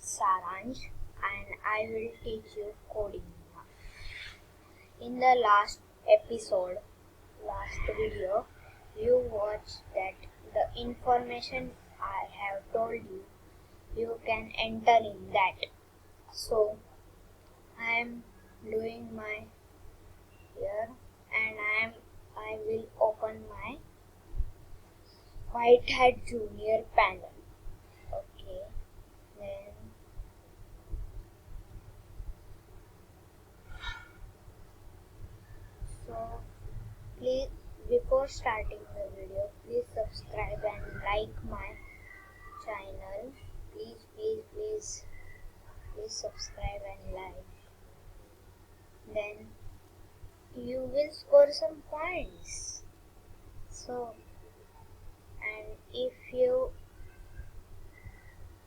Saransh and I will teach you coding. In the last video, you watched that the information I have told you, you can enter in that. So I am doing my here and I will open my White Hat Junior panel. Okay, then so please, before starting the video, please subscribe and like my channel. Please subscribe and like. Then you will score some points. So, and if you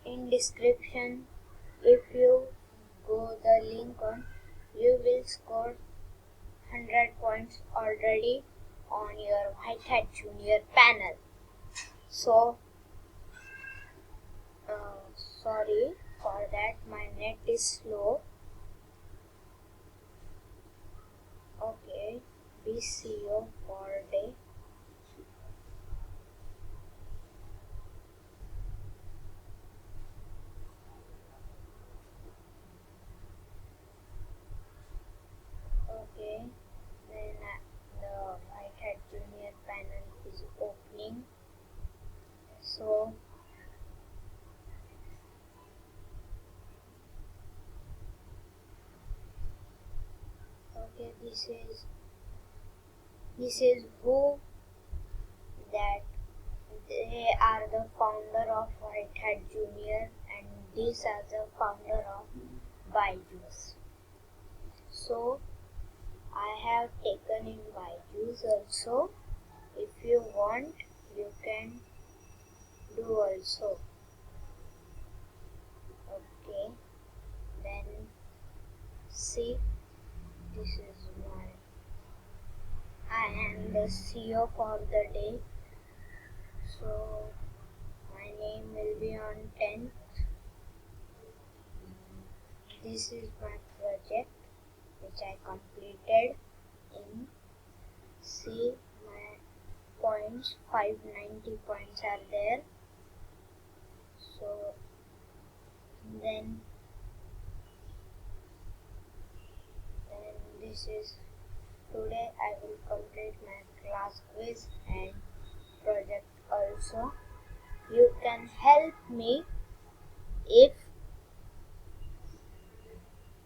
in description, if you go the link on, you will score 100 points already on your White Hat Junior panel. So, sorry for that, my net is slow. Okay, be CEO for day. Okay, then the White Hat Junior panel is opening. So okay, this is who that they are the founder of White Hat Junior and these are the founder of Byju's. So I have taken in Byju's also. If you want, you can do also. Okay, then see, this is I am the CEO for the day. So my name will be on 10th. This is my project which I completed in. See, my points, 590 points are there. So then this is today I will complete my class quiz and project also. You can help me. If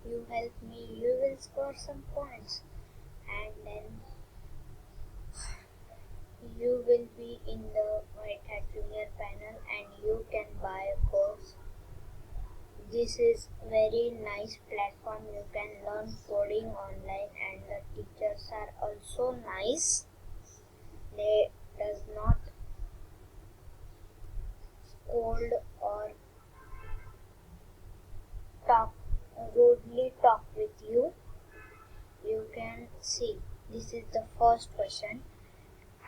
you help me, you will score some points and then you will be in the White Hat Junior panel and you can buy a course. This is very nice platform. You can learn coding online and the teachers are also nice. They does not scold or rudely talk with you. You can see, this is the first question.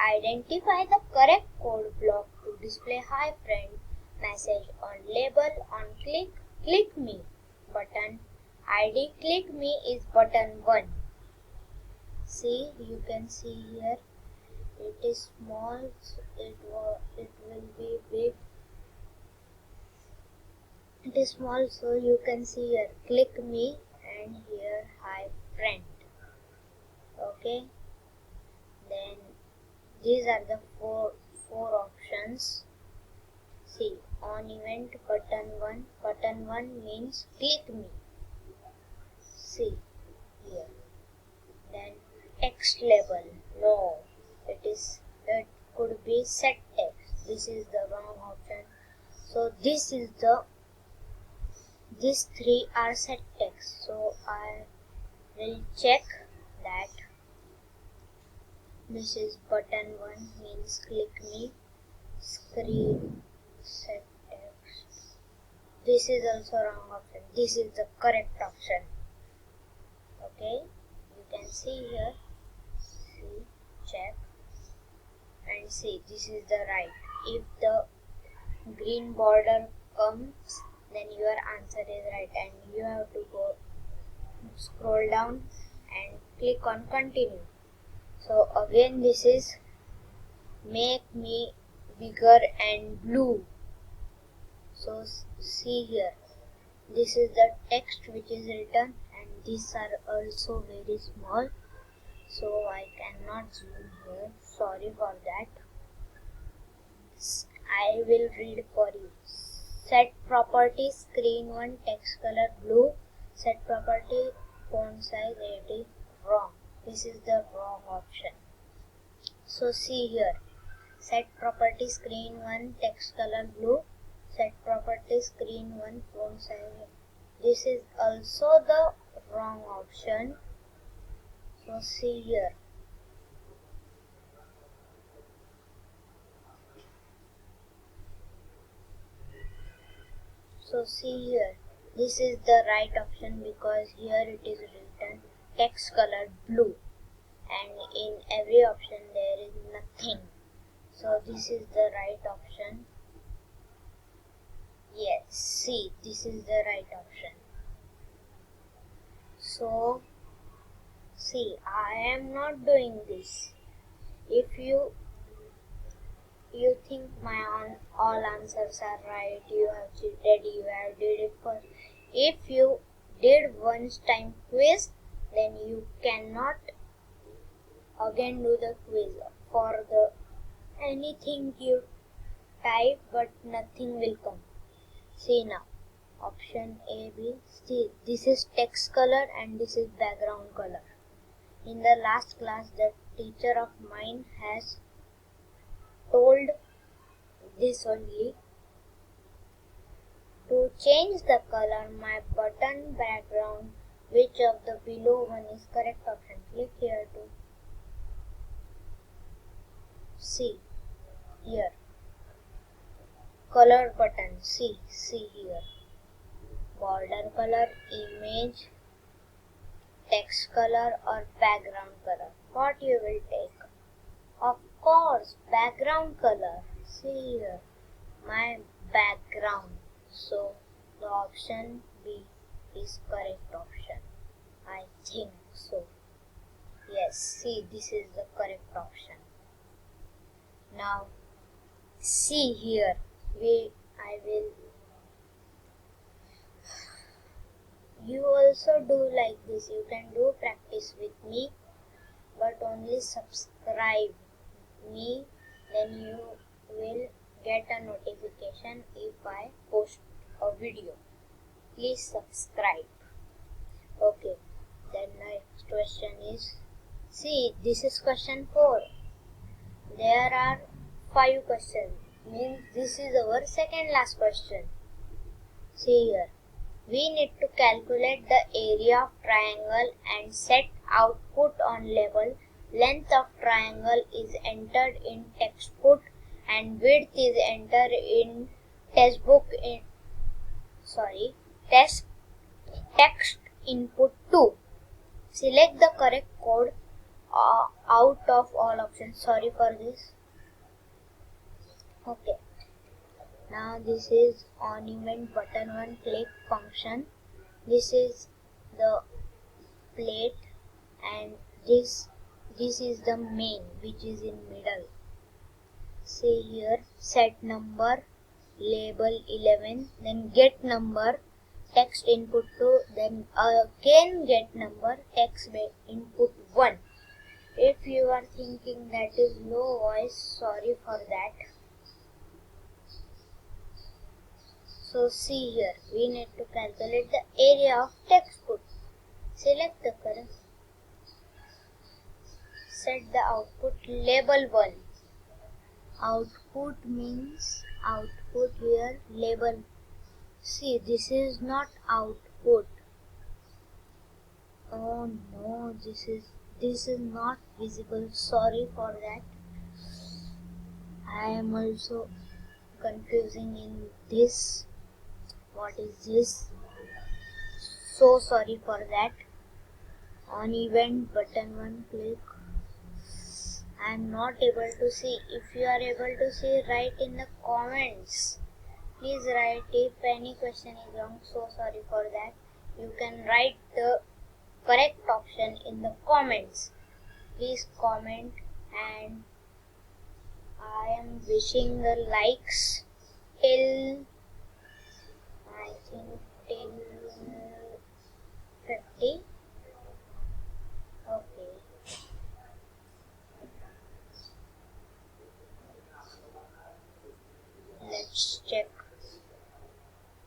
Identify the correct code block to display hi friend message on label on click me button. ID click me is button 1. See, you can see here it is small, so it will be big. It is small, so you can see here click me and here hi friend. Okay, then these are the four options. See, on event button 1. Button 1 means click me. See here. Then text label. No, it could be set text. This is the wrong option. So these three are set text. So I will check that. This is button 1 means click me. Screen set text. This is also wrong option. This is the correct option. Okay, you can see here. See, check and see, this is the right. If the green border comes, then your answer is right, and you have to go scroll down and click on continue. So again this is make me bigger and blue. So see here, this is the text which is written, and these are also very small, so I cannot zoom here, sorry for that. I will read for you. Set property screen 1 text color blue, set property font size 80 wrong. This is the wrong option. So see here, set property screen 1 text color blue, set property screen 1 font size. This is also the wrong option. So see here. So see here, this is the right option because here it is written text color blue, and in every option there is nothing. So this is the right option. Yes, see, this is the right option. So see, I am not doing this. If you think my all answers are right, you have cheated, you have did it first. If you did once time quiz, then you cannot again do the quiz for the anything you type, but nothing will come. See now, option A, B, C. This is text color and this is background color. In the last class, the teacher of mine has told this only. To change the color my button background, which of the below one is correct option? Click here to see here. Color button, see here. Border color, image, text color or background color. What you will take? Of course, background color. See here, my background. So the option B is correct option. I think so. Yes, see, this is the correct option. Now see here, you also do like this. You can do practice with me, but only subscribe me, then you will get a notification if I post a video. Please subscribe. Okay, then next question is, see, this is question 4. There are 5 questions, means this is our second last question. See here, we need to calculate the area of triangle and set output on label. Length of triangle is entered in textbook and width is entered in text input 2. Select the correct code out of all options. Sorry for this. Okay. Now this is on event button 1 click function. This is the plate, and this is the main which is in middle. See here, set number, label 11, then get number, text input 2, then again get number, text input 1. If you are thinking that is low voice, sorry for that. So see here, we need to calculate the area of textbook. Select the correct. Set the output label 1. Output means output here, label. See, this is not output. Oh no, this is not visible. Sorry for that. I am also confusing in this. What is this? So sorry for that. On event button 1 click. I am not able to see. If you are able to see, write in the comments. Please write if any question is wrong. So sorry for that. You can write the correct option in the comments. Please comment, and I am wishing the likes till I think till 50. Okay. Let's check.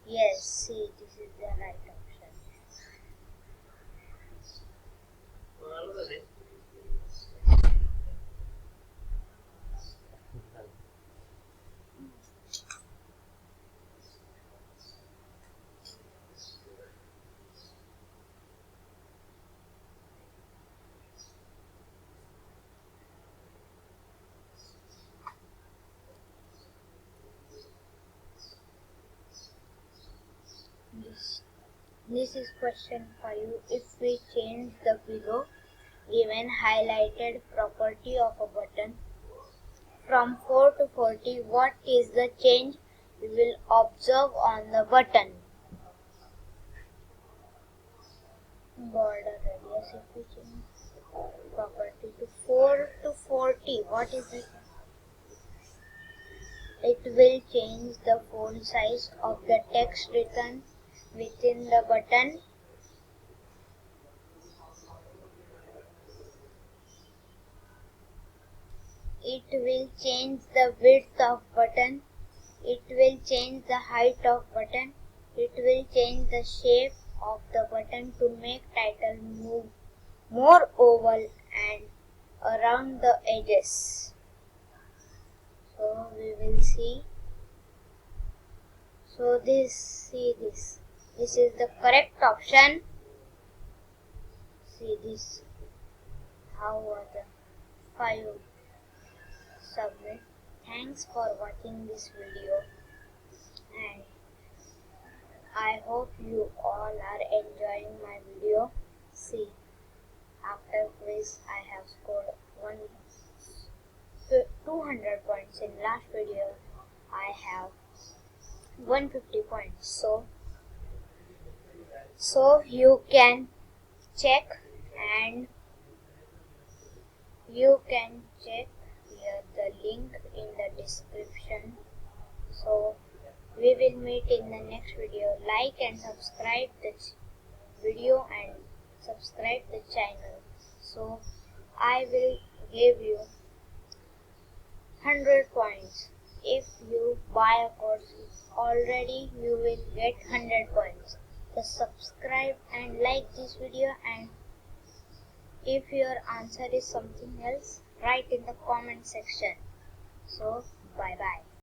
Yes, see, this is the right option. This is question 5. If we change the below given highlighted property of a button from 4 to 40, what is the change we will observe on the button? Border radius, if we change property to 4 to 40, what is it? It will change the font size of the text written within the button. It will change the width of button. It will change the height of button. It will change the shape of the button to make title move more oval and around the edges. So we will see. So this is the correct option. See this. How are the 5 submit. Thanks for watching this video, and I hope you all are enjoying my video. See, after quiz I have scored 200 points. In last video I have 150 points. So you can check, and you can check here the link in the description. So we will meet in the next video. Like and subscribe the video and subscribe the channel. So I will give you 100 points. If you buy a course already, you will get 100 points. So subscribe and like this video, and if your answer is something else, write in the comment section. So bye bye.